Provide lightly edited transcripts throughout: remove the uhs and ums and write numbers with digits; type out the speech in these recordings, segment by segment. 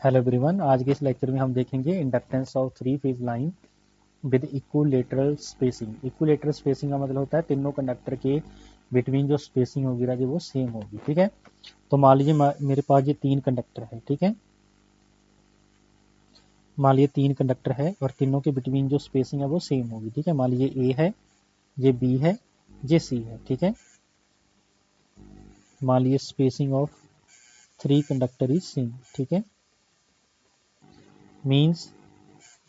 Hello everyone, आज के इस लेक्चर में हम देखेंगे inductance of three phase line with equilateral spacing. Equilateral spacing का मतलब होता है तीनों कंडक्टर के बिटवीन जो स्पेसिंग होगी राजी वो सेम होगी। ठीक है, तो मान लीजिए मेरे पास ये तीन कंडक्टर है। ठीक है, मान लीजिए तीन कंडक्टर है और तीनों के बिटवीन जो स्पेसिंग है वो सेम होगी। ठीक है, मान लीजिए ए है, ये बी है, ये सी है। ठीक है, मान लीजिए spacing of three conductor is same. ठीक है, मीन्स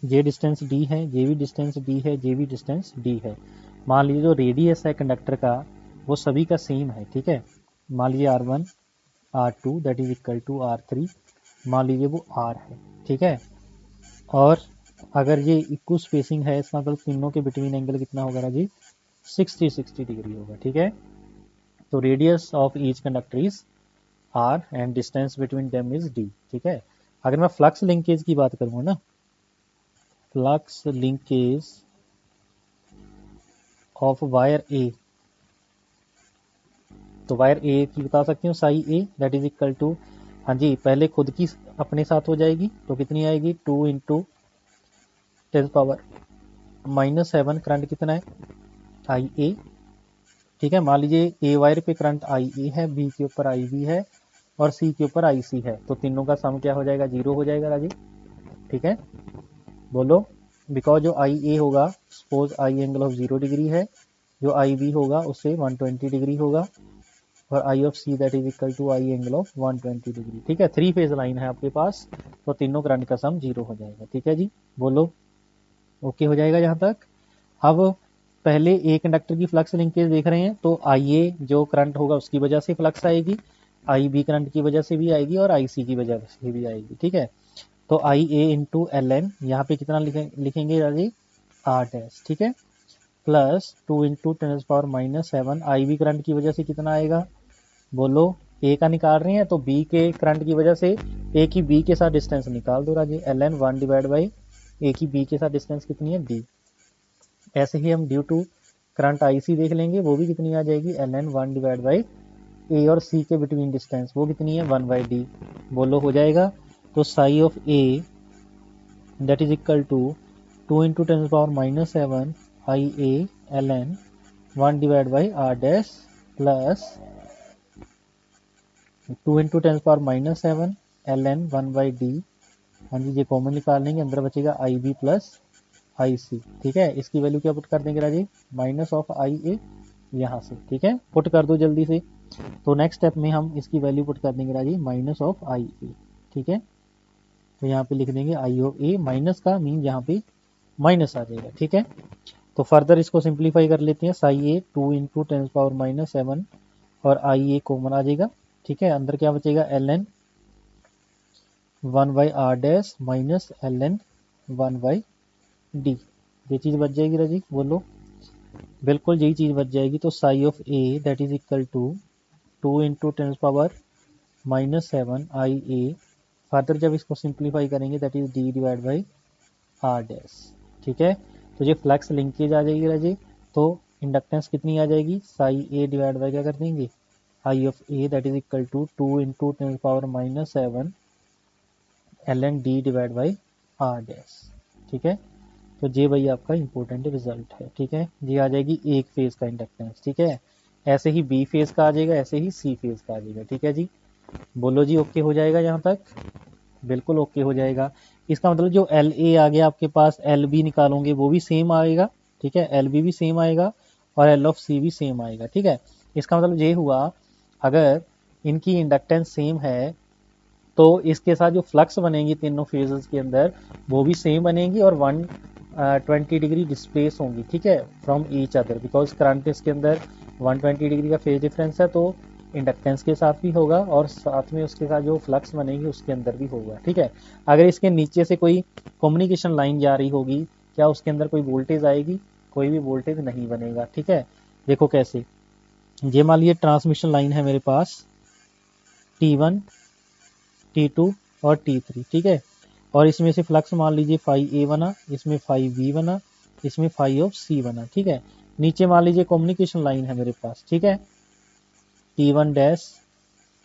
ये डिस्टेंस डी है, ये भी डिस्टेंस डी है, ये भी डिस्टेंस डी है। मान लीजिए जो रेडियस है कंडक्टर का वो सभी का सेम है। ठीक है, मान लीजिए R1 R2 that is equal to R3, मान लीजिए वो R है। ठीक है, और अगर ये इक्वल स्पेसिंग है इसका मतलब तीनों के बिटवीन एंगल कितना होगा जी, 60 डिग्री होगा। ठीक है, तो radius of each conductor is R and distance between them is D। ठीक है, अगर मैं फ्लक्स लिंकेज की बात करूँ ना, फ्लक्स लिंकेज ऑफ वायर ए, तो वायर ए की बता सकती हूँ साई ए दैट इज इक्वल टू, हाँ जी पहले खुद की अपने साथ हो जाएगी तो कितनी आएगी 2 इंटू 10⁻⁻⁷ करंट कितना है आई ए। ठीक है, मान लीजिए ए वायर पे करंट आई ए है, बी के ऊपर आई बी है और सी के ऊपर आई सी है, तो तीनों का सम क्या हो जाएगा, जीरो हो जाएगा राजी। ठीक है, बोलो, बिकॉज जो आई ए होगा suppose I angle of 0 degree है, जो आई बी होगा उससे 120 डिग्री होगा और I of C that is equal to I angle of 120 degree. ठीक है, थ्री फेज लाइन है आपके पास, तो तीनों करंट का सम जीरो हो जाएगा। ठीक है जी, बोलो ओके हो जाएगा यहाँ तक। अब पहले ए कंडक्टर की फ्लक्स लिंकेज देख रहे हैं, तो आई ए जो करंट होगा उसकी वजह से फ्लक्स आएगी, आई बी करंट की वजह से भी आएगी और आई सी की वजह से भी आएगी। ठीक है, तो आई ए इंटू एल एन यहाँ पे कितना लिखेंगे राजी, आर डैश। ठीक है, प्लस 2 इंटू 10⁻⁻⁷ आई बी करंट की वजह से कितना आएगा, बोलो ए का निकाल रहे हैं तो बी के करंट की वजह से ए की बी के साथ डिस्टेंस निकाल दो राजी, L N 1 divide by A की बी के साथ डिस्टेंस कितनी है डी। ऐसे ही हम ड्यू टू करंट आई सी देख लेंगे, वो भी कितनी आ जाएगी, एल एन 1 डिवाइड बाई ए और सी के बिटवीन डिस्टेंस वो कितनी है 1 बाई डी। बोलो हो जाएगा, तो psi of A that is equal to 2 into 10⁻⁻⁷ I A L N 1 divide by R dash plus 2 into 10⁻⁷ L N 1 by D. हाँ जी, ये कॉमन निकाल लेंगे, अंदर बचेगा आई बी प्लस आई सी। ठीक है, इसकी वैल्यू क्या पुट कर देंगे राजी, माइनस ऑफ आई ए यहाँ से। ठीक है, पुट कर दो जल्दी से, तो नेक्स्ट स्टेप में हम इसकी वैल्यू पुट कर देंगे राजी माइनस ऑफ आई ए। ठीक है, तो यहाँ पे लिख देंगे आई ऑफ ए, माइनस का मीन यहाँ पे माइनस आ जाएगा। ठीक है, तो फर्दर इसको सिंप्लीफाई कर लेते हैं, साई ए 2 इंटू 10⁻⁻⁷ और आई ए कॉमन आ जाएगा। ठीक है, अंदर क्या बचेगा, L N 1 by R dash minus L N 1 by D. ये चीज़ बच जाएगी राजी, बोलो बिल्कुल यही चीज़ बच जाएगी। तो psi of A that is equal to 2 into 10⁻⁻⁷ I A, further जब इसको सिंप्लीफाई करेंगे that is D divide by R dash. ठीक है, तो ये फ्लक्स लिंकेज आ जाएगी राजी, तो इंडक्टेंस कितनी आ जाएगी, साई ए डिवाइड बाई क्या कर देंगे, I of A that is equal to 2 into 10⁻⁻⁷ L N D divide by R dash. ठीक है, तो ये भाई आपका इंपॉर्टेंट रिजल्ट है। ठीक है, ये आ जाएगी एक फेज का इंडक्टेंस। ठीक है, ऐसे ही बी फेज का आ जाएगा, ऐसे ही सी फेज का आ जाएगा। ठीक है जी, बोलो जी ओके हो जाएगा यहाँ तक, बिल्कुल ओके हो जाएगा। इसका मतलब जो एल ए आ गया आपके पास, एल बी निकालोगे वो भी सेम आएगा। ठीक है, एल बी भी सेम आएगा और एल ऑफ सी भी सेम आएगा। ठीक है, इसका मतलब ये हुआ अगर इनकी इंडक्टेंस सेम है तो इसके साथ जो फ्लक्स बनेगी तीनों फेजेस के अंदर वो भी सेम बनेगी और 120 डिग्री डिस्प्लेस होंगी। ठीक है, from each other, because current इसके अंदर 120 डिग्री का फेज डिफरेंस है, तो इंडक्टेंस के साथ भी होगा और साथ में उसके साथ जो फ्लक्स बनेगी उसके अंदर भी होगा। ठीक है, अगर इसके नीचे से कोई कम्युनिकेशन लाइन जा रही होगी, क्या उसके अंदर कोई वोल्टेज आएगी, कोई भी वोल्टेज नहीं बनेगा। ठीक है, देखो कैसे, ये मान लीजिए ट्रांसमिशन लाइन है मेरे पास T1 T2 और T3। ठीक है, और इसमें से फ्लक्स मान लीजिए फाई ए बना, इसमें फाई बी बना, इसमें फाई ऑफ सी बना। ठीक है, नीचे मान लीजिए कम्युनिकेशन लाइन है मेरे पास। ठीक है, T1 dash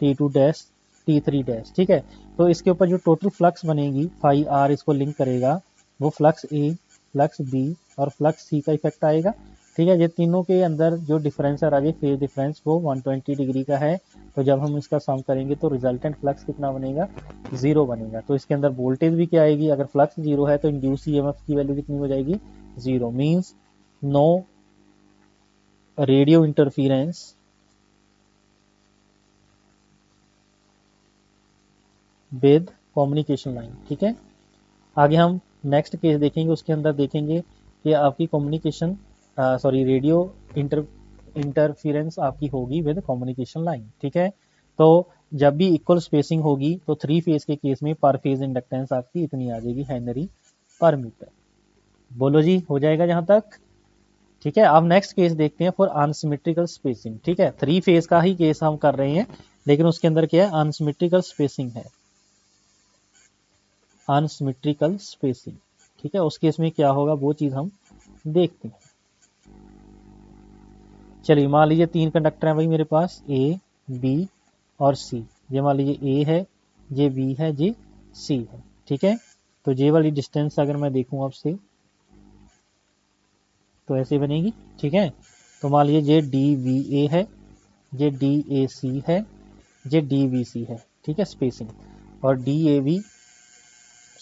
T2 dash T3 dash, ठीक है। तो इसके ऊपर जो टोटल फ्लक्स बनेगी फाई आर इसको लिंक करेगा, वो फ्लक्स ए, फ्लक्स बी और फ्लक्स सी का इफेक्ट आएगा, ठीक है। ये तीनों के अंदर जो डिफरेंस है राजे, फेज डिफरेंस, वो 120 डिग्री का है। तो जब हम इसका सम करेंगे तो रिजल्टेंट फ्लक्स कितना बनेगा, 0 बनेगा। तो इसके अंदर वोल्टेज भी क्या आएगी, अगर फ्लक्स 0 है तो इंड्यूस ईएमएफ की वैल्यू कितनी हो जाएगी, 0, means no radio interference with communication line, ठीक है। आगे हम नेक्स्ट केस देखेंगे, उसके अंदर देखेंगे कि आपकी कम्युनिकेशन रेडियो इंटरफेरेंस आपकी होगी विद कम्युनिकेशन लाइन, ठीक है। तो जब भी इक्वल स्पेसिंग होगी तो 3 फेज के केस में पर फेज इंडक्टेंस आपकी इतनी आ जाएगी हेनरी पर मीटर। बोलो जी, हो जाएगा जहां तक, ठीक है। अब नेक्स्ट केस देखते हैं फॉर अनसिमेट्रिकल स्पेसिंग, ठीक है। 3 फेज का ही केस हम कर रहे हैं, लेकिन उसके अंदर क्या है, अनसिमेट्रिकल स्पेसिंग है, अनसिमेट्रिकल स्पेसिंग, ठीक है। उस केस में क्या होगा वो चीज हम देखते हैं। चलिए मान लीजिए 3 कंडक्टर हैं भाई मेरे पास, ए, बी और सी। ये मान लीजिए ए है, ये बी है, ये सी है, ठीक है। तो ये वाली डिस्टेंस अगर मैं देखूं आपसे तो ऐसे बनेगी, ठीक है। तो मान लीजिए ये डी वी ए है, ये डी ए सी है, ये डी बी सी है, ठीक है, स्पेसिंग। और D A B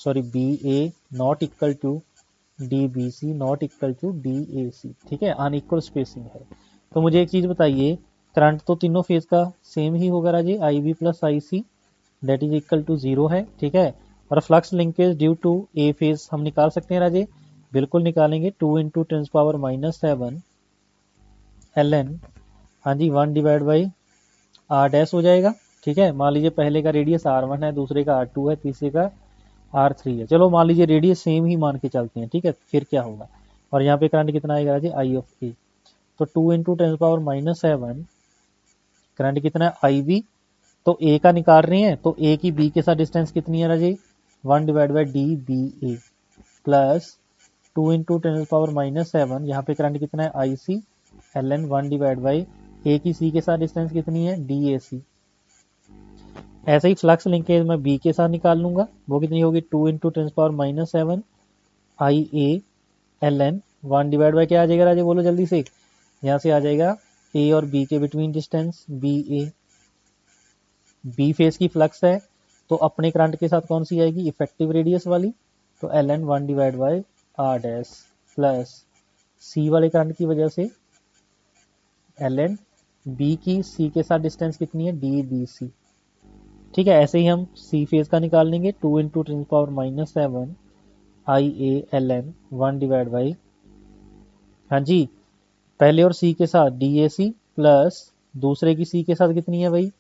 B A not equal to D B C not equal to D A C, ठीक है, अनइक्वल स्पेसिंग है। तो मुझे एक चीज बताइए, करंट तो तीनों फेज का सेम ही होगा Raje, I B plus I C that is equal to 0 है, ठीक है। और flux linkage due to a phase हम निकाल सकते हैं राजे, बिल्कुल निकालेंगे। 2 into ten power minus 7 L N, हाँ जी, 1 डिवाइड बाई आर डैश हो जाएगा, ठीक है। मान लीजिए पहले का रेडियस R1 है, दूसरे का R2 है, तीसरे का R3 है। चलो मान लीजिए रेडियस सेम ही मान के चलते हैं, ठीक है। फिर क्या होगा, और यहाँ पे करंट कितना आएगा राजे, आई ऑफ ए। तो 2 into ten power minus 7 current कितना है, आई बी। तो ए का निकाल रहे हैं, तो ए की बी के साथ डिस्टेंस कितनी है Raje, 1 divide by D B A plus 2 into ten power minus 7, यहाँ पे करंट कितना है, I C L N 1 divide by A की सी के साथ डिस्टेंस कितनी है, डी ए सी। ऐसे ही फ्लक्स लिंकेज मैं बी के साथ निकाल लूंगा, वो कितनी होगी, 2 into ten power minus 7 I A L N 1 divide by क्या आ जाएगा राजे, बोलो जल्दी से, यहाँ से आ जाएगा ए और बी के बिटवीन डिस्टेंस बी ए। बी फेज की फ्लक्स है तो अपने करंट के साथ कौन सी आएगी, इफेक्टिव रेडियस वाली, तो L N 1 divide by R dash plus C वाले करंट की वजह से एल एन बी की सी के साथ डिस्टेंस कितनी है, डी बी सी, ठीक है। ऐसे ही हम सी फेज का निकाल लेंगे, 2 into ten power minus 7 I A L N 1 divide by, हाँ जी, पहले और सी के साथ डी ए सी प्लस दूसरे की सी के साथ कितनी है भाई,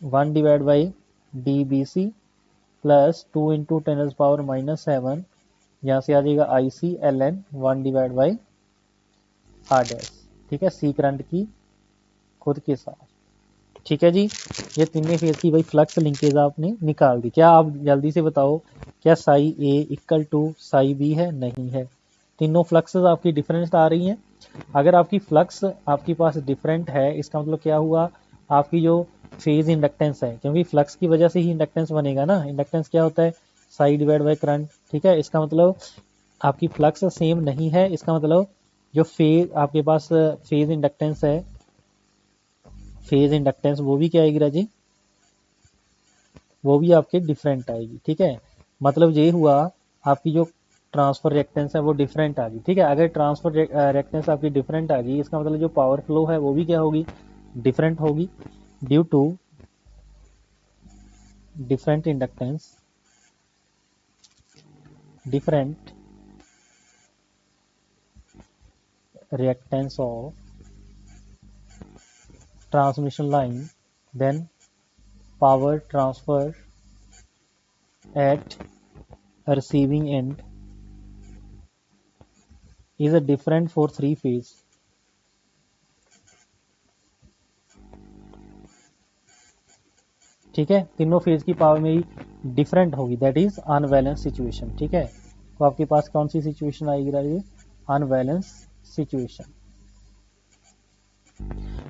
1 divide by D B C plus 2 into ten power minus 7, यहाँ से आ जाएगा I C L N 1 divide by R dash, ठीक है, सी करंट की खुद के साथ, ठीक है जी। ये तीनों फेज की भाई फ्लक्स लिंकेज आपने निकाल दी। क्या आप जल्दी से बताओ, क्या साई ए इक्वल टू साई बी है, नहीं है। तीनों फ्लक्स आपकी डिफरेंट आ रही हैं। अगर आपकी फ्लक्स आपके पास डिफरेंट है, इसका मतलब क्या हुआ, आपकी जो फेज इंडक्टेंस है, क्योंकि फ्लक्स की वजह से ही इंडक्टेंस बनेगा ना, इंडक्टेंस क्या होता है, साई डिवाइड बाई करंट, ठीक है। इसका मतलब आपकी फ्लक्स सेम नहीं है, इसका मतलब जो फेज आपके पास फेज इंडक्टेंस है, फेज इंडक्टेंस वो भी क्या आएगी राजी, वो भी आपके डिफरेंट आएगी, ठीक है। मतलब ये हुआ आपकी जो ट्रांसफर रिएक्टेंस है वो डिफरेंट आ गई, ठीक है। अगर ट्रांसफर रिएक्टेंस आपकी डिफरेंट आ गई, इसका मतलब जो पावर फ्लो है वो भी क्या होगी, डिफरेंट होगी, due to different inductance, different reactance of transmission line, then power transfer at receiving end is a different for 3 phase, ठीक है। तीनों फेज की पावर में डिफरेंट होगी, दैट इज अनबैलेंस सिचुएशन, ठीक है। तो आपके पास कौन सी सिचुएशन आएगी राजे, अनबैलेंस सिचुएशन।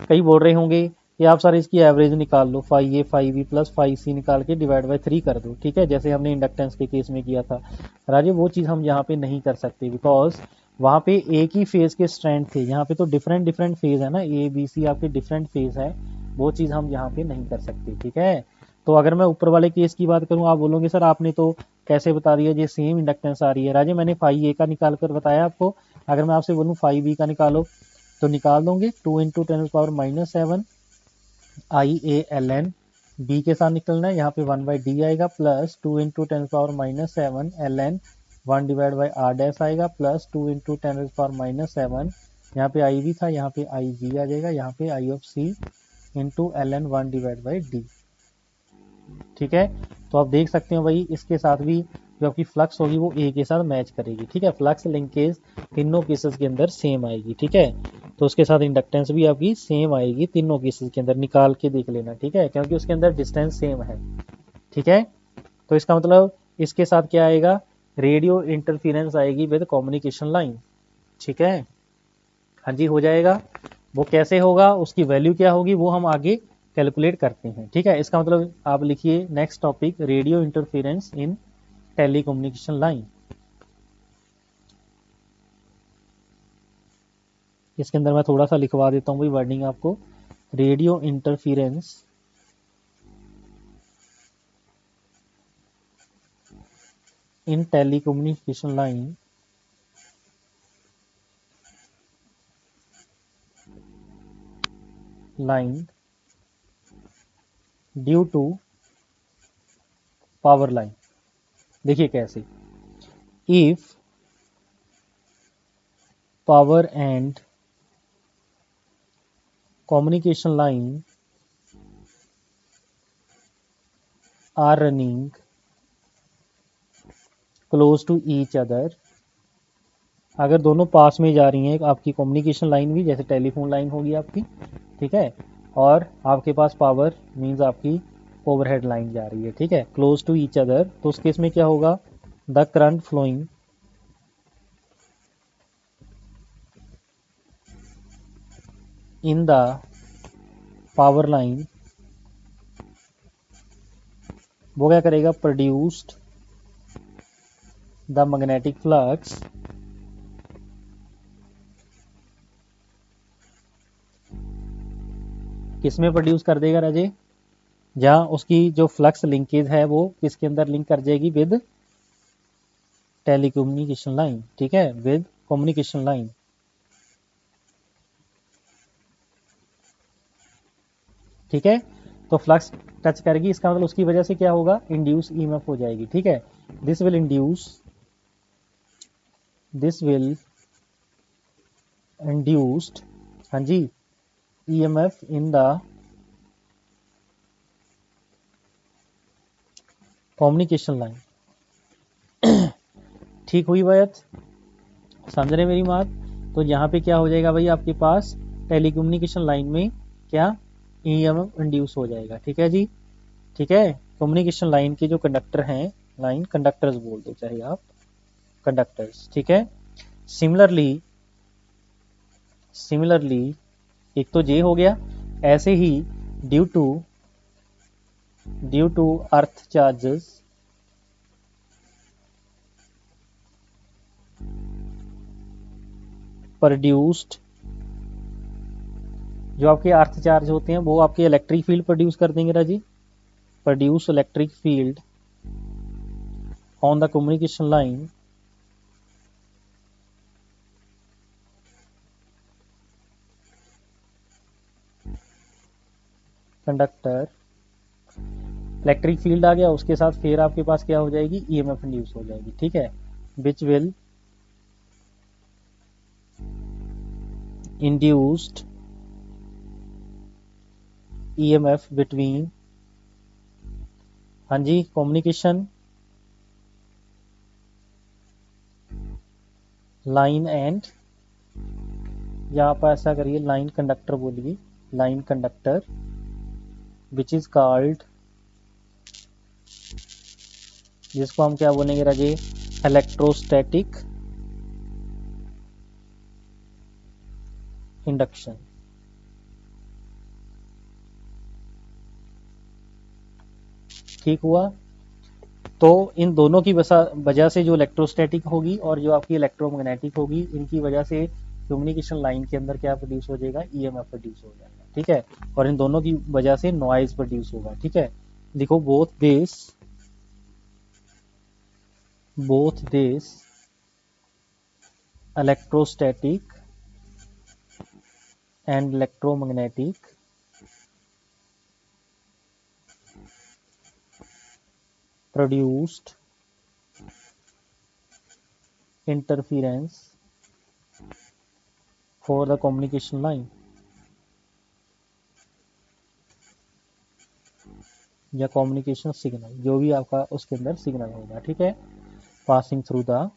कई बोल रहे होंगे ये आप सारे इसकी एवरेज निकाल लो, 5A 5B प्लस 5C निकाल के डिवाइड बाई 3 कर दो, ठीक है, जैसे हमने इंडक्टेंस के केस में किया था। राजे वो चीज़ हम यहाँ पे नहीं कर सकते, बिकॉज वहाँ पे एक ही फेज के स्ट्रैंड थे, यहाँ पे तो डिफरेंट डिफरेंट फेज है ना, ABC आपके डिफरेंट फेज है, वो चीज़ हम यहाँ पे नहीं कर सकते, ठीक है। तो अगर मैं ऊपर वाले केस की बात करूँ, आप बोलोगे सर आपने तो कैसे बता दिया ये सेम इंडक्टेंस आ रही है। राजे मैंने 5A का निकाल कर बताया आपको, अगर मैं आपसे बोलूँ 5B का निकालो तो निकाल दोगे, 2 इंटू 10⁻⁷ IALN, बी के साथ निकलना है, यहाँ पे 1/d आएगा, plus 2 into 10⁻⁷ LN 1 divide by R dash आएगा, प्लस 2 इंटू 10⁻⁷, यहाँ पे आई वी था, यहाँ पे आई वी आ जाएगा, यहाँ पे I of C into LN 1 divide by D, ठीक है। तो आप देख सकते हो भाई इसके साथ भी जो आपकी फ्लक्स होगी वो ए के साथ मैच करेगी, ठीक है, फ्लक्स लिंकेज तीनों केसेस के अंदर सेम आएगी, ठीक है। तो उसके साथ इंडक्टेंस भी आपकी सेम आएगी तीनों केसेस के अंदर, निकाल के देख लेना, ठीक है, क्योंकि उसके अंदर डिस्टेंस सेम है, ठीक है। तो इसका मतलब इसके साथ क्या आएगा, रेडियो इंटरफेरेंस आएगी विद कम्युनिकेशन लाइन, ठीक है। हाँ जी, हो जाएगा। वो कैसे होगा, उसकी वैल्यू क्या होगी, वो हम आगे कैलकुलेट करते हैं, ठीक है। इसका मतलब आप लिखिए next topic, radio interference in telecommunication line. इसके अंदर मैं थोड़ा सा लिखवा देता हूँ भाई वर्डिंग आपको, radio interference in telecommunication line due to power line. देखिए कैसे, if power and communication line are running close to each other, अगर दोनों पास में जा रही हैं, आपकी कम्युनिकेशन लाइन भी जैसे टेलीफोन लाइन होगी आपकी, ठीक है, और आपके पास पावर मींस आपकी ओवरहेड लाइन जा रही है, ठीक है, क्लोज टू ईच अदर, तो उस केस में क्या होगा, the current flowing in the power line, वो क्या करेगा, प्रोड्यूस्ड द मैग्नेटिक फ्लक्स किसमें प्रोड्यूस कर देगा राजे, जहां उसकी जो फ्लक्स लिंकेज है वो किसके अंदर लिंक कर जाएगी, विद टेलीकम्युनिकेशन लाइन, ठीक है, विद कम्युनिकेशन लाइन, ठीक है। तो फ्लक्स टच करेगी, इसका मतलब उसकी वजह से क्या होगा, इंड्यूस ईएमएफ हो जाएगी, ठीक है, दिस विल इंड्यूस्ड, हाँ जी, EMF in the communication line. ठीक हुई बात, समझ रहे मेरी बात। तो यहाँ पे क्या हो जाएगा भाई, आपके पास टेलीकम्युनिकेशन लाइन में क्या ईएमएफ इंड्यूस हो जाएगा, ठीक है जी, ठीक है। कम्युनिकेशन लाइन के जो कंडक्टर हैं, लाइन कंडक्टर्स बोल दो चाहे आप, कंडक्टर्स, ठीक है। सिमिलरली एक तो जे हो गया, ऐसे ही due to earth charges produced, जो आपके अर्थ चार्ज होते हैं वो आपके इलेक्ट्रिक फील्ड प्रोड्यूस कर देंगे Raji, produce electric field on the communication line conductor, electric field आ गया, उसके साथ फिर आपके पास क्या हो जाएगी, ईएमएफ इंड्यूस हो जाएगी, ठीक है, which will induced EMF between, हाँ जी, कम्युनिकेशन लाइन एंड, या आप ऐसा करिए लाइन कंडक्टर बोलिए, line conductor which is called, जिसको हम क्या बोलेंगे राजे, इलेक्ट्रोस्टैटिक इंडक्शन, ठीक हुआ। तो इन दोनों की वजह से जो इलेक्ट्रोस्टैटिक होगी और जो आपकी इलेक्ट्रोमैग्नेटिक होगी, इनकी वजह से कम्युनिकेशन लाइन के अंदर क्या प्रोड्यूस हो जाएगा, ईएमएफ प्रोड्यूस हो जाएगा, ठीक है। और इन दोनों की वजह से नॉइज प्रोड्यूस होगा, ठीक है। देखो both this electrostatic and electromagnetic produced interference for the communication line या कम्युनिकेशन सिग्नल, जो भी आपका उसके अंदर सिग्नल होगा, ठीक है, passing through the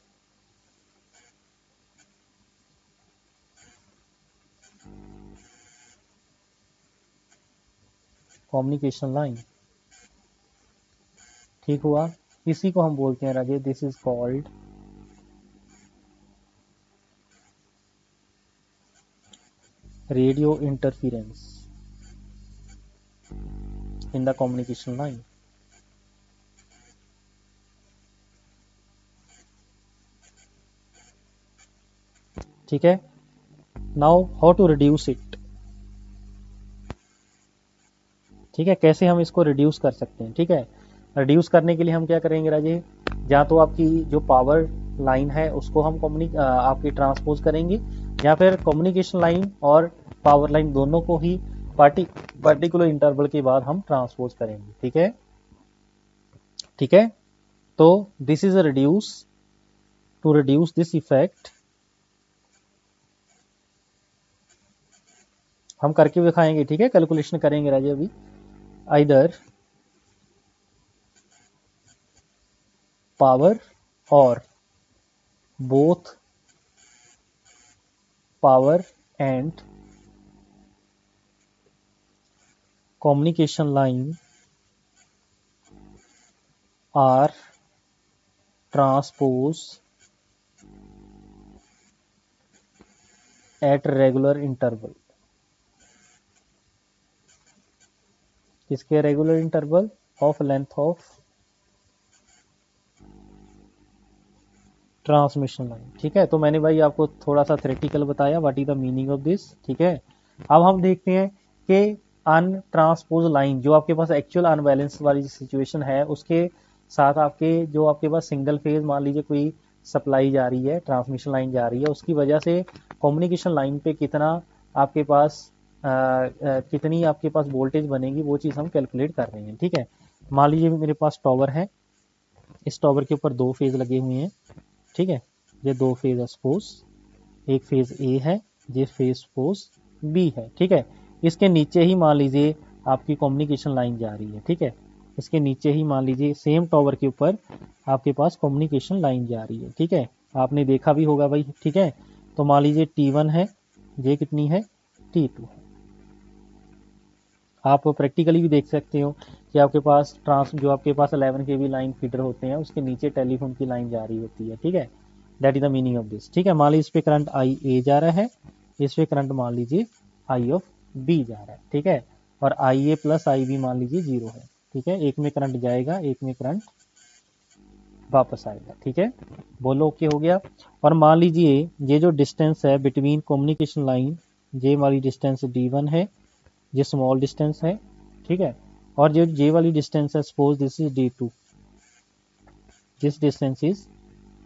communication line, ठीक हुआ। इसी को हम बोलते हैं Raje, this is called radio interference in the communication line. ठीक है। Now how to reduce it, ठीक है, कैसे हम इसको रिड्यूस कर सकते हैं, ठीक है। रिड्यूस करने के लिए हम क्या करेंगे राजे, या तो आपकी जो पावर लाइन है उसको हम आपकी ट्रांसपोज करेंगे, या फिर कम्युनिकेशन लाइन और पावर लाइन दोनों को ही पार्टिकुलर इंटरवल के बाद हम ट्रांसपोज करेंगे, ठीक है, ठीक है। तो this is a to reduce this effect, हम करके दिखाएंगे, ठीक है, कैलकुलेशन करेंगे राजे अभी। आइदर पावर और both power and communication line are transposed at regular interval, किसके regular interval, of length of transmission line, ठीक है। तो मैंने भाई आपको थोड़ा सा थ्योरेटिकल बताया what is the meaning of this, ठीक है। अब हम देखते हैं कि अनट्रांसपोज लाइन, जो आपके पास एक्चुअल अनबैलेंस वाली सिचुएशन है, उसके साथ आपके जो आपके पास सिंगल फेज मान लीजिए कोई सप्लाई जा रही है, ट्रांसमिशन लाइन जा रही है, उसकी वजह से कम्युनिकेशन लाइन पे कितना आपके पास कितनी आपके पास वोल्टेज बनेगी, वो चीज़ हम कैलकुलेट कर रहे हैं, ठीक है। मान लीजिए मेरे पास टॉवर है, इस टॉवर के ऊपर दो फेज लगे हुए हैं, ठीक है, ये दो फेज है सपोज, एक फेज ए है, ये फेज सपोज बी है, ठीक है। इसके नीचे ही मान लीजिए आपकी कम्युनिकेशन लाइन जा रही है, ठीक है, इसके नीचे ही मान लीजिए सेम टॉवर के ऊपर आपके पास कम्युनिकेशन लाइन जा रही है, ठीक है, आपने देखा भी होगा भाई, ठीक है। तो मान लीजिए T1 है, ये कितनी है, T2 है। आप प्रैक्टिकली भी देख सकते हो कि आपके पास जो आपके पास 11 kV लाइन फीडर होते हैं, उसके नीचे टेलीफोन की लाइन जा रही होती है, ठीक है। That is the meaning of this, ठीक है। मान लीजिए इस पे करंट IA जा रहा है, इस पे करंट मान लीजिए I ऑफ B जा रहा है, ठीक है, और IA प्लस IB मान लीजिए 0 है, ठीक है। एक में करंट जाएगा, एक में करंट वापस आएगा, ठीक है, बोलो ओके हो गया। और मान लीजिए ये जो डिस्टेंस है बिटवीन कम्युनिकेशन लाइन, ये वाली डिस्टेंस D1 है, ये स्मॉल डिस्टेंस है, ठीक है, और जो जे वाली डिस्टेंस है suppose this is D2, this distance is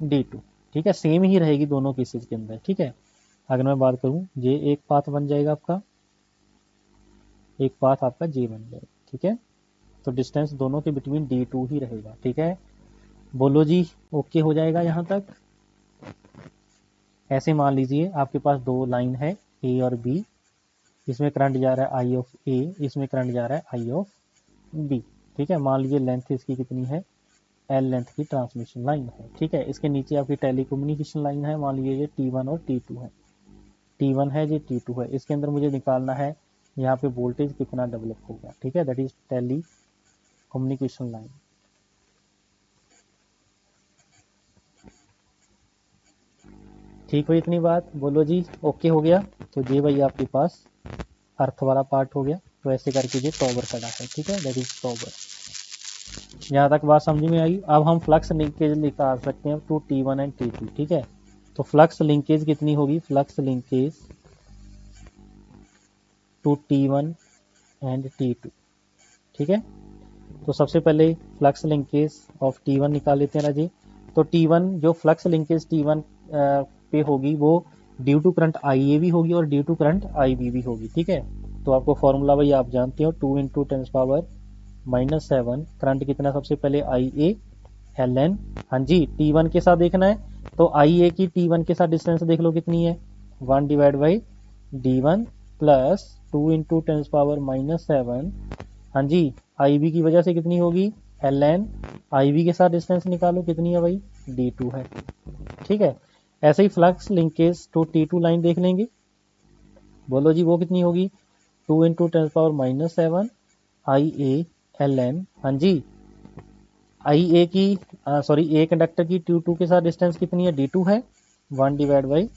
D2, ठीक है, सेम ही रहेगी दोनों केसेस के अंदर, ठीक है। अगर मैं बात करूं, ये एक पाथ बन जाएगा आपका, एक पाथ आपका J बन जाएगा, ठीक है। तो डिस्टेंस दोनों के बिटवीन D2 ही रहेगा, ठीक है, बोलो जी ओके हो जाएगा यहाँ तक। ऐसे मान लीजिए आपके पास दो लाइन है A और B, इसमें करंट जा रहा है I ऑफ A, इसमें करंट जा रहा है I ऑफ B, ठीक है। मान लीजिए लेंथ इसकी कितनी है, L लेंथ की ट्रांसमिशन लाइन है, ठीक है। इसके नीचे आपकी टेलीकम्युनिकेशन लाइन है, मान लीजिए ये T1 और T2 है, T1 है, ये T2 है। इसके अंदर मुझे निकालना है यहाँ पे वोल्टेज कितना डेवलप होगा, ठीक है, that is telecommunication line. ठीक हो इतनी बात, बोलो जी ओके हो गया। तो ये भाई आपके पास अर्थ वाला पार्ट हो गया। तो ऐसे करके ये टॉवर खड़ा है, ठीक है, दैट इज टॉवर। यहाँ तक बात समझ में आई। अब हम फ्लक्स लिंकेज निकाल सकते हैं टू T1 एंड T2, ठीक है। तो फ्लक्स लिंकेज कितनी होगी, flux linkage to T1 and T2, ठीक है। तो सबसे पहले फ्लक्स लिंकेज ऑफ T1 निकाल लेते हैं राजी। तो T1 जो फ्लक्स लिंकेज T1 पे होगी वो ड्यू टू करंट IA भी होगी और ड्यू टू करंट IB भी होगी, ठीक है। तो आपको फॉर्मूला भाई आप जानते हो, 2 इंटू 10⁻⁻7 करंट कितना, सबसे पहले IA ln, हाँ जी T1 के साथ देखना है तो IA की T1 के साथ डिस्टेंस देख लो कितनी है, 1 divide by D1 plus 2 into 10⁻⁻7, हाँ जी IB की वजह से कितनी होगी, ln IB के साथ डिस्टेंस निकालो कितनी है भाई, D2 है, ठीक है। ऐसे ही flux linkage to T2 line देख लेंगे, बोलो जी वो कितनी होगी, 2 इंटू 10⁻⁻7 IA ln, हाँ जी IA की सॉरी ए कंडक्टर की T2 के साथ डिस्टेंस कितनी है, D2 है, 1 divide by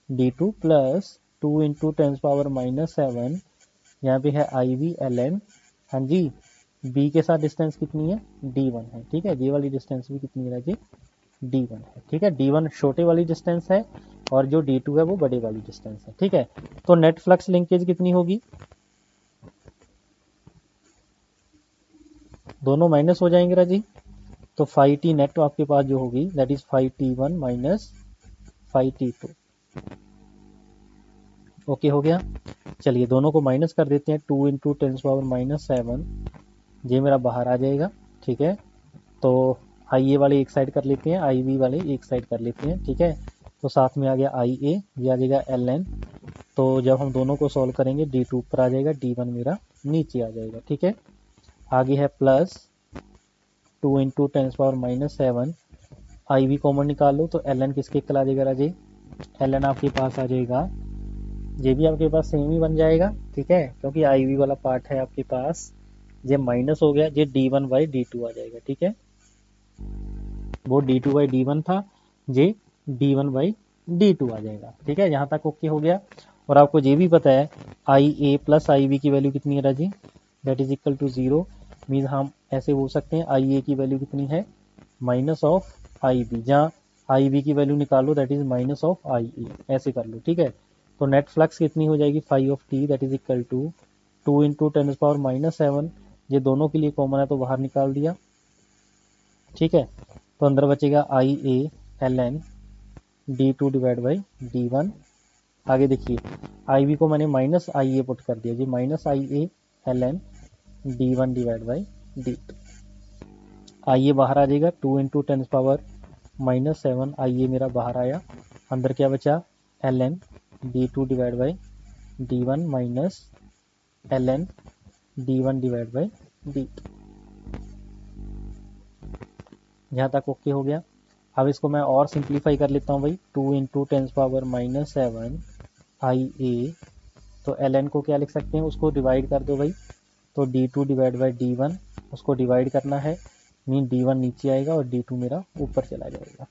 D2 plus 2 into 10⁻⁻7, यहाँ पे है IB ln, हाँ जी B के साथ डिस्टेंस कितनी है, D1 है, ठीक है। ये वाली डिस्टेंस भी कितनी है जी, D1 है, ठीक है। D1 छोटे वाली डिस्टेंस है और जो D2 है वो बड़े वाली डिस्टेंस है, ठीक है। तो नेट फ्लक्स लिंकेज कितनी होगी, दोनों माइनस हो जाएंगे राजी। तो 5T नेट तो आपके पास जो होगी that is 5T1 minus 5T2, okay हो गया। चलिए दोनों को माइनस कर देते हैं, 2 इंटू 10⁻⁻7, ये मेरा बाहर आ जाएगा, ठीक है। तो IA वाले एक साइड कर लेते हैं, IB वाले एक साइड कर लेते हैं, ठीक है। तो साथ में आ गया IA, ये आ जाएगा ln। तो जब हम दोनों को सॉल्व करेंगे D2 ऊपर आ जाएगा, D1 मेरा नीचे आ जाएगा, ठीक है। आगे है प्लस 2 इंटू 10⁻⁻7, IB कॉमन निकाल लो तो ln किसके इक्वल आ जाएगा राजे, ln आपके पास आ जाएगा, ये भी आपके पास सेम ही बन जाएगा, ठीक है, क्योंकि IB वाला पार्ट है आपके पास, ये माइनस हो गया, ये D1 बाई D2 आ जाएगा, ठीक है। वो D2 बाई D1 था, ये D1 बाई D2 आ जाएगा, ठीक है। यहाँ तक ओके हो गया। और आपको ये भी पता है IA प्लस IB की वैल्यू कितनी है राजी, that is equal to 0, mean हम ऐसे बोल सकते हैं IA की वैल्यू कितनी है, माइनस ऑफ IB, जहाँ IB की वैल्यू निकालो that is minus of IA, ऐसे कर लो, ठीक है। तो नेट फ्लक्स कितनी हो जाएगी, 5T that is equal to 2 into 10⁻⁻7, ये दोनों के लिए कॉमन है तो बाहर निकाल दिया, ठीक है। तो अंदर बचेगा IA ln D2 divide by D1। आगे देखिए IB को मैंने माइनस IA पुट कर दिया, जी minus IA ln D1 divide by D2। IA बाहर आ जाएगा, 2 इंटू 10⁻⁻7 IA मेरा बाहर आया, अंदर क्या बचा, ln D2 divide by D1 minus ln D1 divide by D2। यहाँ तक ओके हो गया। अब इसको मैं और सिंप्लीफाई कर लेता हूँ भाई, 2 इंटू 10⁻⁻7 IA, तो ln को क्या लिख सकते हैं, उसको डिवाइड कर दो भाई, तो D2 डिवाइड बाई D1, उसको डिवाइड करना है, मीन D1 नीचे आएगा और D2 मेरा ऊपर चला जाएगा,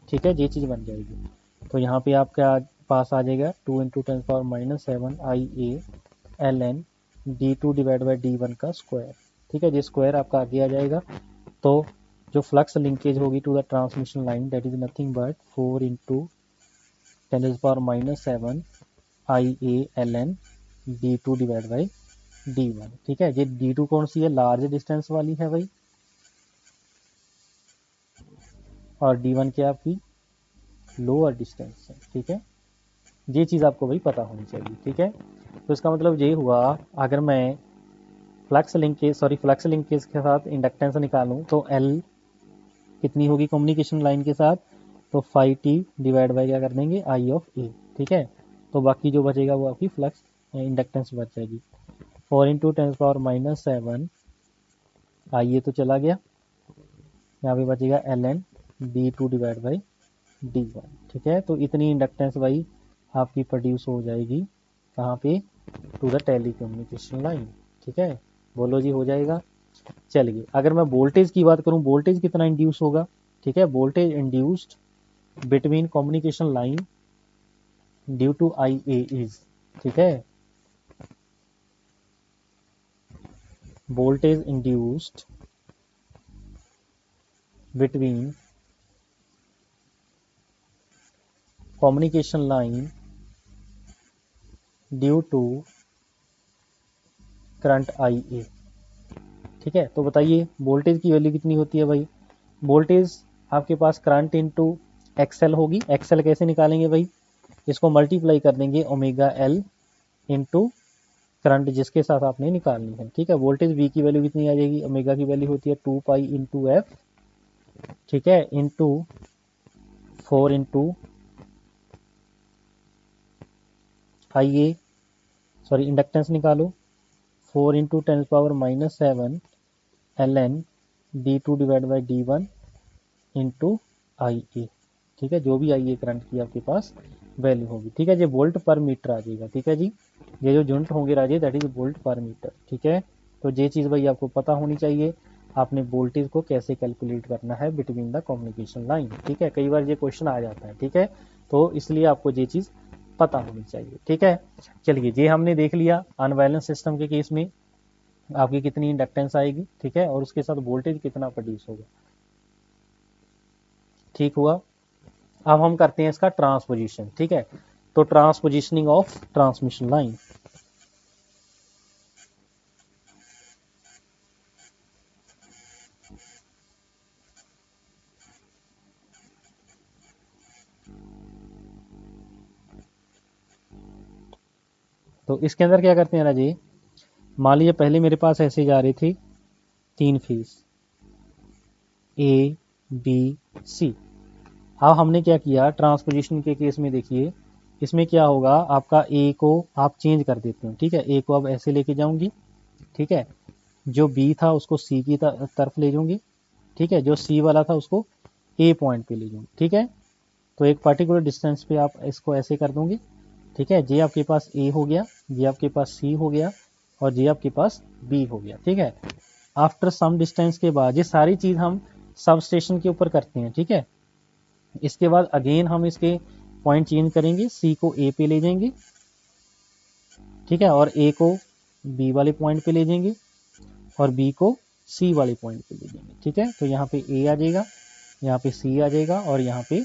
ठीक है, ये चीज़ बन जाएगी। तो यहाँ पे आपका पास आ जाएगा 2 into 10⁻⁻7 IA ln D2 divide by D1 का स्क्वायर, ठीक है, ये स्क्वायर आपका आगे आ जाएगा। तो जो फ्लक्स लिंकेज होगी to the transmission line that is nothing but 4 into 10⁻⁻7 IA ln D2 divide by D1, ठीक है। ये D2 कौन सी है, लार्ज डिस्टेंस वाली है भाई, और D1 क्या आपकी लोअर डिस्टेंस है, ठीक है। ये चीज़ आपको भाई पता होनी चाहिए, ठीक है। तो इसका मतलब ये हुआ, अगर मैं फ्लक्स लिंकेज के साथ इंडक्टेंस निकालूं तो L कितनी होगी कम्युनिकेशन लाइन के साथ, तो 5T डिवाइड बाई क्या कर देंगे I ऑफ A, ठीक है। तो बाकी जो बचेगा वो आपकी फ्लक्स इंडक्टेंस बच जाएगी, 4 इंटू 10⁻⁻7 IA तो चला गया, यहाँ पे बचेगा ln D2 divide by D1, ठीक है। तो इतनी इंडक्टेंस भाई आपकी प्रोड्यूस हो जाएगी कहाँ पे, to the telecommunication line, ठीक है। बोलो जी हो जाएगा। चलिए अगर मैं वोल्टेज की बात करूं, वोल्टेज कितना इंड्यूस होगा, ठीक है, voltage induced between communication line due to IA is, ठीक है, voltage induced between communication line due to current I A. ठीक है, तो बताइए वोल्टेज की वैल्यू कितनी होती है भाई। वोल्टेज आपके पास करंट इंटू एक्सएल होगी। एक्सएल कैसे निकालेंगे भाई, इसको मल्टीप्लाई कर देंगे ओमेगा एल इंटू करंट जिसके साथ आपने निकालनी है। ठीक है, वोल्टेज वी की वैल्यू कितनी आ जाएगी, ओमेगा की वैल्यू होती है 2 पाई इंटू एफ। ठीक है, into 4 into I A, sorry inductance निकालो, 4 into 10⁻⁻7 L N D two divide by D one into I A. ठीक है, जो भी आई ए करंट की आपके पास वैल्यू होगी। ठीक है, ये वोल्ट पर मीटर आ जाएगा। ठीक है जी, ये जो यूनिट होंगे राजे दैट इज वोल्ट पर मीटर। ठीक है, तो ये चीज़ भाई आपको पता होनी चाहिए, आपने वोल्टेज को कैसे कैलकुलेट करना है बिटवीन द कम्युनिकेशन लाइन। ठीक है, कई बार ये क्वेश्चन आ जाता है। ठीक है, तो इसलिए आपको ये चीज़ पता होनी चाहिए। ठीक है, चलिए ये हमने देख लिया अनबैलेंस सिस्टम के केस में आपकी कितनी इंडक्टेंस आएगी। ठीक है, और उसके साथ वोल्टेज कितना प्रोड्यूस होगा। ठीक हुआ, अब हम करते हैं इसका ट्रांसपोजिशन। ठीक है, तो ट्रांसपोजिशनिंग ऑफ ट्रांसमिशन लाइन। तो इसके अंदर क्या करते हैं राजी, मान लीजिए पहले मेरे पास ऐसे जा रही थी 3 फेज ए बी सी। अब हमने क्या किया ट्रांसपोजिशन के केस में, देखिए इसमें क्या होगा, आपका ए को आप चेंज कर देते हैं। ठीक है, ए को अब ऐसे लेके जाऊंगी। ठीक है, जो बी था उसको सी की तरफ ले जाऊंगी। ठीक है, जो सी वाला था उसको ए पॉइंट पे ले जाऊंगी। ठीक है, तो एक पर्टिकुलर डिस्टेंस पे आप इसको ऐसे कर दूंगी। ठीक है, जे आपके पास ए हो गया, जे आपके पास सी हो गया, और जे आपके पास बी हो गया। ठीक है, आफ्टर सम डिस्टेंस के बाद ये सारी चीज़ हम सब स्टेशन के ऊपर करते हैं। ठीक है, इसके बाद अगेन हम इसके पॉइंट चेंज करेंगे, सी को ए पे ले जाएंगे। ठीक है, और ए को बी वाले पॉइंट पे ले जाएंगे, और बी को सी वाले पॉइंट पे ले जाएंगे। ठीक है, तो यहाँ पे ए आ जाएगा, यहाँ पे सी आ जाएगा, और यहाँ पे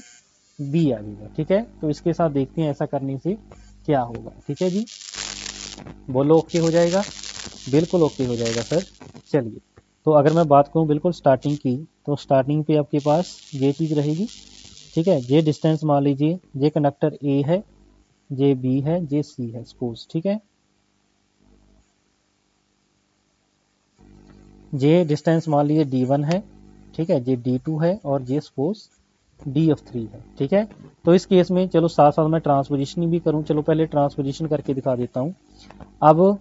बी आ जाएगा। ठीक है, तो इसके साथ देखते हैं ऐसा करने से क्या होगा। ठीक है जी, बोलो ओके हो जाएगा, बिल्कुल ओके हो जाएगा सर। चलिए, तो अगर मैं बात करूँ बिल्कुल स्टार्टिंग की, तो स्टार्टिंग पे आपके पास ये चीज़ रहेगी। ठीक है, ये डिस्टेंस मान लीजिए, ये कंडक्टर ए है, जे बी है, जे सी है सपोज। ठीक है, जे डिस्टेंस मान लीजिए D1 है। ठीक है, जे D2 है, और जे सपोज DF3 है। ठीक है, तो इस केस में चलो साथ साथ मैं ट्रांसपोजिशन भी करूं। चलो पहले ट्रांसपोजिशन करके दिखा देता हूं। अब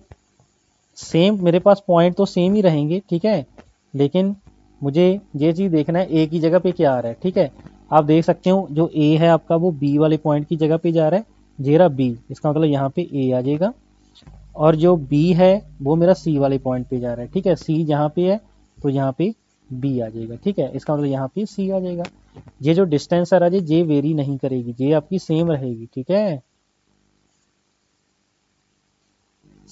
सेम मेरे पास पॉइंट तो सेम ही रहेंगे। ठीक है, लेकिन मुझे ये चीज़ देखना है ए की जगह पे क्या आ रहा है। ठीक है, आप देख सकते हो जो ए है आपका वो बी वाले पॉइंट की जगह पे जा रहा है, जेरा बी, इसका मतलब यहाँ पे ए आ जाएगा, और जो बी है वो मेरा सी वाले पॉइंट पे जा रहा है। ठीक है, सी जहाँ पे है तो यहाँ पे बी आ जाएगा। ठीक है, इसका मतलब यहाँ पे सी आ जाएगा। ये जो डिस्टेंस है राजे ये वेरी नहीं करेगी, ये आपकी सेम रहेगी। ठीक है,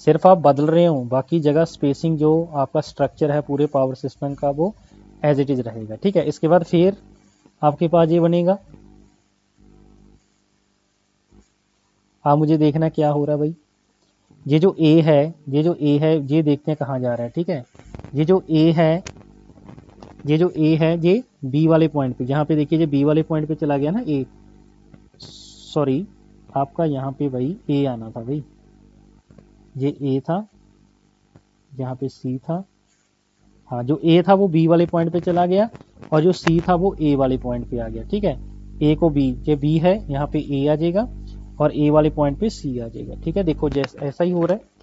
सिर्फ आप बदल रहे हो, बाकी जगह स्पेसिंग जो आपका स्ट्रक्चर है पूरे पावर सिस्टम का वो एज इट इज रहेगा। ठीक है, इसके बाद फिर आपके पास ये बनेगा। आप मुझे देखना क्या हो रहा है भाई, ये जो ए है, ये जो ए है ये देखते हैं कहाँ जा रहा है। ठीक है, ये जो ए है, ये जो ए है ये बी वाले पॉइंट पे, जहाँ पे देखिए ये बी वाले पॉइंट पे चला गया ना ए, सॉरी आपका यहाँ पे भाई ए आना था भाई, ये ए था, यहाँ पे सी था। हाँ, जो ए था वो बी वाले पॉइंट पे चला गया, और जो सी था वो ए वाले पॉइंट पे आ गया। ठीक है, ए को बी, ये बी है यहाँ पे ए आ जाएगा, और ए वाले पॉइंट पे सी आ जाएगा। ठीक है, देखो जैसे ऐसा ही हो रहा है,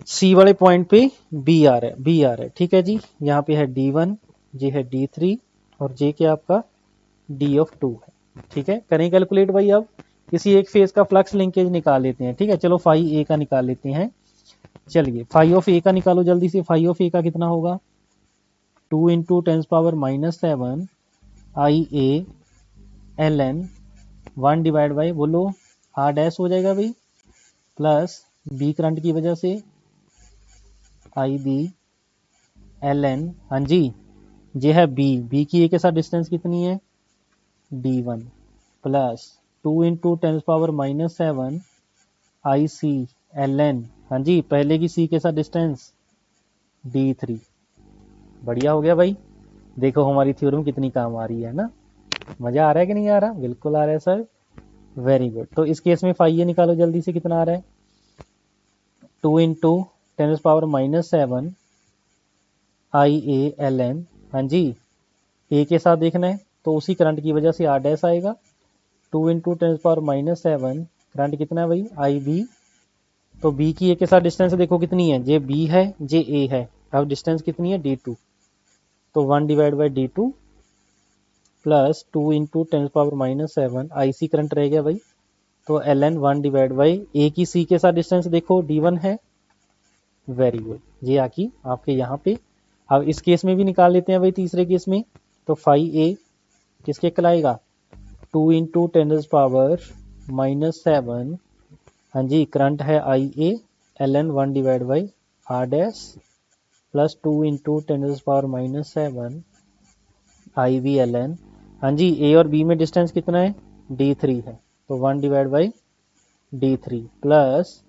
सी वाले पॉइंट पे बी आ रहा है, बी आ रहा है। ठीक है जी, यहाँ पे है D1, जे है D3, और जे क्या आपका D(2) है। ठीक है, करें कैलकुलेट भाई। अब किसी एक फेज का फ्लक्स लिंकेज निकाल लेते हैं। ठीक है, चलो फाई ए का निकाल लेते हैं। चलिए फाई ऑफ ए का निकालो जल्दी से। फाई ऑफ ए का कितना होगा, 2 into 10⁻⁻7 I A L N 1 divide by, बोलो आर डैश हो जाएगा भाई, प्लस बी करंट की वजह से आई बी एल एन, हाँ जी, ये है बी की ए के साथ डिस्टेंस कितनी है d1 plus 2 into 10⁻⁻7 I C L N, हाँ जी पहले की सी के साथ डिस्टेंस d3। बढ़िया हो गया भाई, देखो हमारी थ्योरम कितनी काम आ रही है ना। मजा आ रहा है कि नहीं आ रहा? बिल्कुल आ रहा है सर, वेरी गुड। तो इस केस में फाइव ये निकालो जल्दी से, कितना आ रहा है 2 into 10⁻⁻7 I A L N, हाँ जी ए के साथ देखना है तो उसी करंट की वजह से आर डैश आएगा। 2 इंटू 10⁻⁻7 करंट कितना है भाई आई बी, तो बी की ए के साथ डिस्टेंस देखो कितनी है, जे बी है जे ए है, अब डिस्टेंस कितनी है d2, तो 1 divide by d2 plus 2 into 10⁻⁻7 I C current रह गया भाई, तो L N 1 divide by A की सी के साथ डिस्टेंस देखो d1 है, वेरी गुड, ये आकी आपके यहाँ पे। अब इस केस में भी निकाल लेते हैं भाई तीसरे केस में, तो 5a किसके कहलाएगा 2 इंटू 10⁻⁻7, हाँ जी करंट है I A L N 1 divide by R dash plus 2 into 10⁻⁻7 I V L N, हाँ जी ए और बी में डिस्टेंस कितना है d3 है, तो 1 divide by d3 plus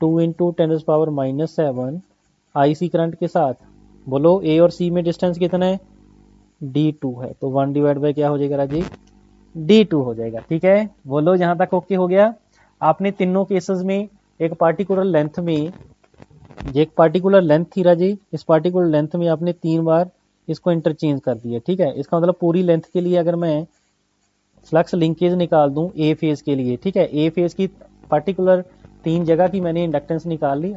2 into 10⁻⁻7 I C current के साथ, बोलो ए और सी में डिस्टेंस कितना है d2 है, तो 1 डिवाइड बाई क्या हो जाएगा राजी d2 हो जाएगा। ठीक है, बोलो यहाँ तक ओके हो गया। आपने तीनों केसेस में एक पार्टिकुलर लेंथ में, ये एक पार्टिकुलर लेंथ थी राजी, इस पार्टिकुलर लेंथ में आपने 3 बार इसको इंटरचेंज कर दिया। ठीक है, इसका मतलब पूरी लेंथ के लिए अगर मैं फ्लक्स लिंकेज निकाल दूं ए फेज के लिए, ठीक है ए फेज की पार्टिकुलर 3 जगह की मैंने इंडक्टेंस निकाल ली,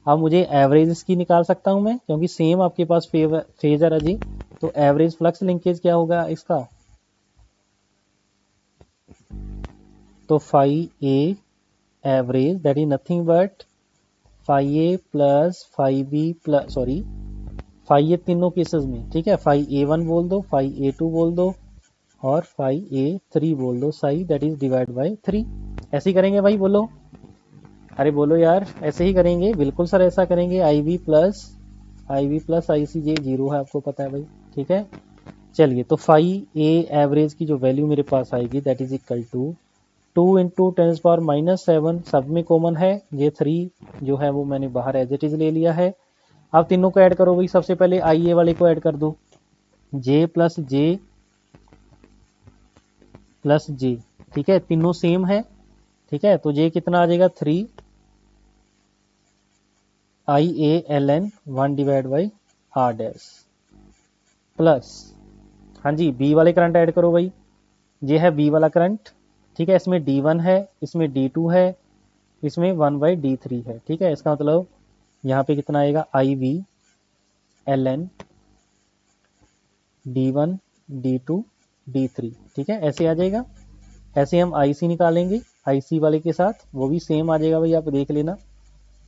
अब मुझे एवरेज इसकी निकाल सकता हूं मैं, क्योंकि सेम आपके पास फेजर है जी, तो एवरेज फ्लक्स लिंकेज क्या होगा इसका, तो phi A average that is nothing but phi A plus phi B plus sorry phi A तीनों केसेस में, ठीक है फाई A1 बोल दो, फाई A2 बोल दो और फाई A3 बोल दो, Sai that is divide by 3। ऐसे ही करेंगे भाई, बोलो अरे बोलो यार, ऐसे ही करेंगे बिल्कुल सर, ऐसा करेंगे आई वी प्लस आई सी जे 0 है, आपको पता है भाई। ठीक है, चलिए तो फाई ए एवरेज की जो वैल्यू मेरे पास आएगी that is equal to 2 into 10⁻⁻7 सब में कॉमन है, ये 3 जो है वो मैंने बाहर एज इट इज ले लिया है। अब तीनों को ऐड करो भाई, सबसे पहले आई ए वाले को ऐड कर दो, जे प्लस जे, ठीक है तीनों सेम है, ठीक है तो जे कितना आ जाएगा 3 I A L N 1 divide by R dash plus, हाँ जी बी वाले करंट ऐड करो भाई, ये है बी वाला करंट, ठीक है इसमें d1 है, इसमें d2 है, इसमें 1 बाई d3 है। ठीक है, इसका मतलब यहाँ पे कितना आएगा आई V L N d1 d2 d3, ठीक है ऐसे आ जाएगा। ऐसे हम आई सी निकालेंगे, आई सी वाले के साथ वो भी सेम आ जाएगा भाई, आप देख लेना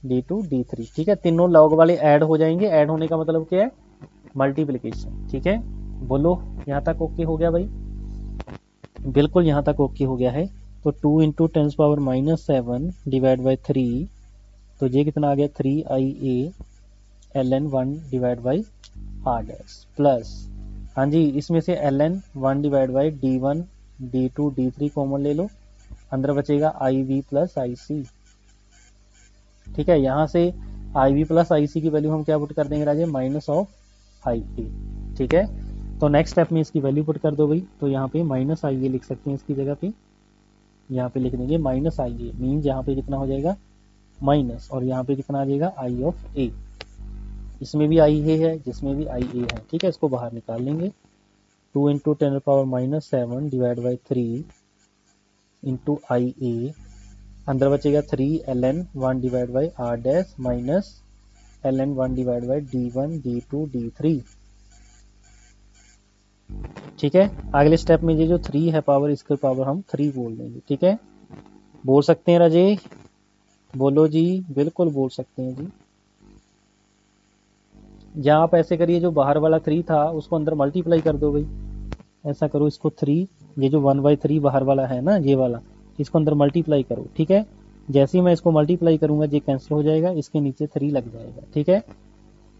d2 d3, ठीक है तीनों लॉग वाले ऐड हो जाएंगे, ऐड होने का मतलब क्या है मल्टीप्लिकेशन। ठीक है, बोलो यहाँ तक ओके हो गया भाई, बिल्कुल यहाँ तक ओके हो गया है। तो 2 इंटू 10⁻⁻7 डिवाइड बाई 3, तो ये कितना आ गया 3 I A L N 1 divide by R dash plus, हाँ जी इसमें से L N 1 divide by d1 d2 d3 common ले लो, अंदर बचेगा आई वी प्लस आई सी। ठीक है, यहाँ से आई वी प्लस आई सी की वैल्यू हम क्या पुट कर देंगे राजे, माइनस ऑफ आई ए। ठीक है, तो नेक्स्ट स्टेप में इसकी वैल्यू पुट कर दो भाई, तो यहाँ पे माइनस आई ए लिख सकते हैं इसकी जगह पे, यहाँ पे लिख देंगे माइनस आई ए, मीन्स यहाँ पे कितना हो जाएगा माइनस, और यहाँ पे कितना आ जाएगा आई ऑफ ए, इसमें भी आई ए है जिसमें भी आई ए है। ठीक है, इसको बाहर निकाल लेंगे, 2 into 10⁻⁻7 divide by 3 into I A, अंदर बचेगा 3 L N 1 divide by R dash minus L N 1 divide by d1 d2 d3। ठीक है, अगले स्टेप में ये जो 3 है पावर, इसके पावर हम 3 बोल देंगे। ठीक है, बोल सकते हैं राजे, बोलो जी, बिल्कुल बोल सकते हैं जी। या आप ऐसे करिए, जो बाहर वाला 3 था उसको अंदर मल्टीप्लाई कर दो भाई, ऐसा करो इसको 3, ये जो 1/3 बाहर वाला है ना ये वाला, इसको अंदर मल्टीप्लाई करो। ठीक है, जैसे ही मैं इसको मल्टीप्लाई करूंगा ये कैंसिल हो जाएगा, इसके नीचे 3 लग जाएगा। ठीक है,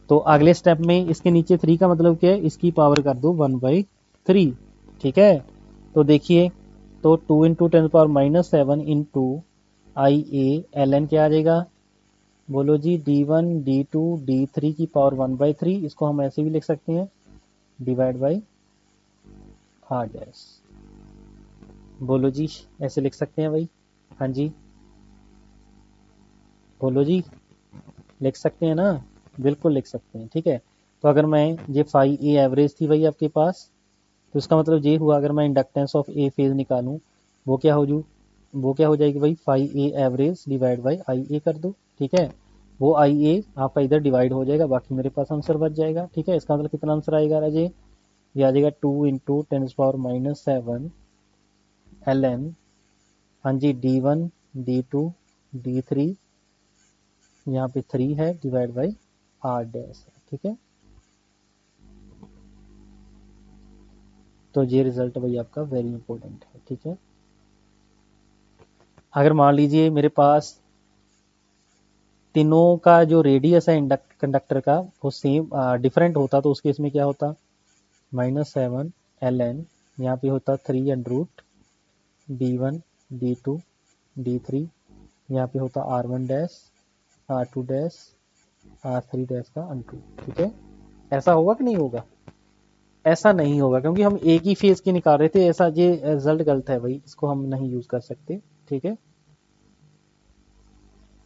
तो अगले स्टेप में इसके नीचे 3 का मतलब क्या है, इसकी पावर कर दो 1/3, ठीक है। तो देखिए, तो 2 into 10⁻⁻7 into I A L N क्या आ जाएगा, बोलो जी, D1 D2 D3 की पावर 1/3, इसको हम ऐसे भी लिख सकते हैं डिवाइड बाई आर डैश। बोलो जी, ऐसे लिख सकते हैं भाई, हाँ जी बोलो जी, लिख सकते हैं ना, बिल्कुल लिख सकते हैं, ठीक है। तो अगर मैं ये फाई ए एवरेज थी भाई आपके पास, तो इसका मतलब ये हुआ, अगर मैं इंडक्टेंस ऑफ ए फेज निकालूं, वो क्या हो जाएगी भाई, phi A average divide by I A कर दो, ठीक है। वो आई ए आपका इधर डिवाइड हो जाएगा, बाकी मेरे पास आंसर बच जाएगा, ठीक है। इसका मतलब कितना आंसर आएगा राजे, ये आ जाएगा 2 इंटू 10⁻⁻7 एल एन, हाँ जी, D1 D2 D3, यहाँ पे 3 है डिवाइड बाई आर डैश, ठीक है। तो ये रिजल्ट भाई आपका वेरी इंपॉर्टेंट है, ठीक है। अगर मान लीजिए मेरे पास तीनों का जो रेडियस है कंडक्टर का वो सेम डिफरेंट होता, तो उस केस में क्या होता, -7 ln, यहाँ पे होता 3 D1 D2 D3, यहाँ पे होता R1 dash R2 dash R3 dash का √2, ठीक है। ऐसा होगा कि नहीं होगा, ऐसा नहीं होगा, क्योंकि हम एक ही फेज की निकाल रहे थे, ऐसा ये रिजल्ट गलत है भाई, इसको हम नहीं यूज कर सकते, ठीक है।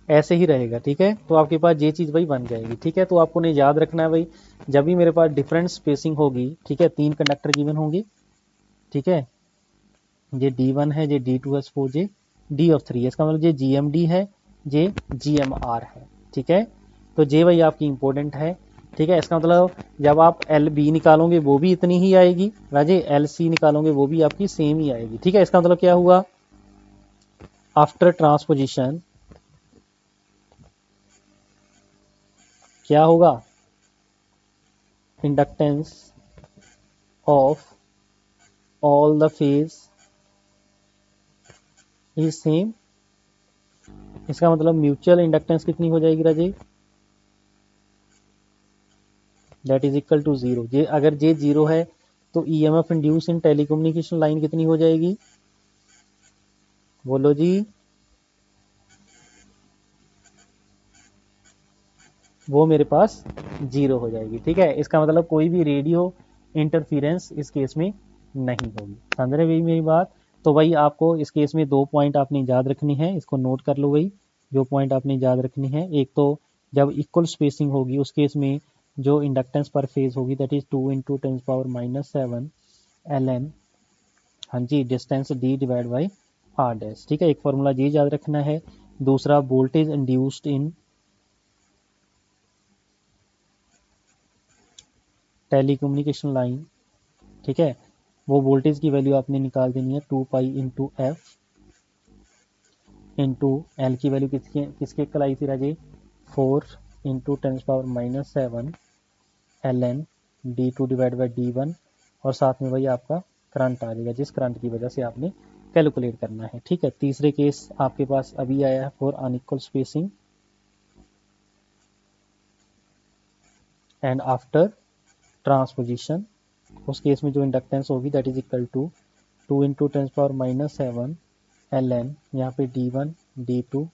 ऐसे ही रहेगा, ठीक है। तो आपके पास ये चीज़ भाई बन जाएगी, ठीक है। तो आपको ने याद रखना है भाई, जब भी मेरे पास डिफरेंट स्पेसिंग होगी, ठीक है, 3 कंडक्टर गिवन होंगे, ठीक है, ये D1 है, ये D2 है, सपोज ये D3 है, इसका मतलब ये GMD है, ये GMR है, ठीक है। तो ये भाई आपकी इंपॉर्टेंट है, ठीक है। इसका मतलब जब आप LB निकालोगे वो भी इतनी ही आएगी राजे, LC निकालोगे वो भी आपकी सेम ही आएगी, ठीक है। इसका मतलब क्या हुआ, आफ्टर ट्रांसपोजिशन क्या होगा, inductance of all the phase is same. इसका मतलब म्यूचुअल इंडक्टेंस कितनी हो जाएगी राजे, दैट इज इक्वल टू 0। ये अगर ये 0 है तो EMF induce in telecommunication line कितनी हो जाएगी, बोलो जी, वो मेरे पास 0 हो जाएगी, ठीक है। इसका मतलब कोई भी रेडियो इंटरफेरेंस इस केस में नहीं होगी, समझ रहे भाई मेरी बात। तो भाई आपको इस केस में 2 पॉइंट आपने याद रखनी है, इसको नोट कर लो भाई, जो पॉइंट आपने याद रखनी है, एक तो जब इक्वल स्पेसिंग होगी उस केस में जो इंडक्टेंस पर फेज होगी दैट इज 2 इंटू 10⁻⁻7 ln, हाँ जी, distance D divide by R dash, ठीक है। एक फॉर्मूला ये याद रखना है। दूसरा, voltage induced in telecommunication line, ठीक है, वो वोल्टेज की वैल्यू आपने निकाल देनी है 2 pi into F into L की वैल्यू किसके कल आई थी राजे, 4 into 10⁻⁻7 ln D2 divide by D1, और साथ में भाई आपका करंट आ जाएगा, जिस करंट की वजह से आपने कैलकुलेट करना है, ठीक है। तीसरे केस आपके पास अभी आया है for unequal spacing and after transposition, उस केस में जो इंडक्टेंस होगी that is equal to 2 into 10⁻⁻7 ln, यहाँ पे D1 D2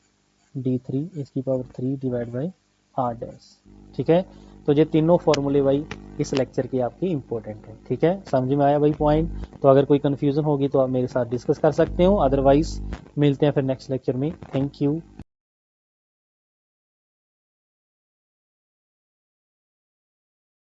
D3 इसकी power 3 divide by R dash, ठीक है। तो ये तीनों फॉर्मूले भाई इस लेक्चर के आपके इंपॉर्टेंट है, ठीक है। समझ में आया भाई पॉइंट। तो अगर कोई कंफ्यूजन होगी तो आप मेरे साथ डिस्कस कर सकते हो, अदरवाइज मिलते हैं फिर नेक्स्ट लेक्चर में। Thank you.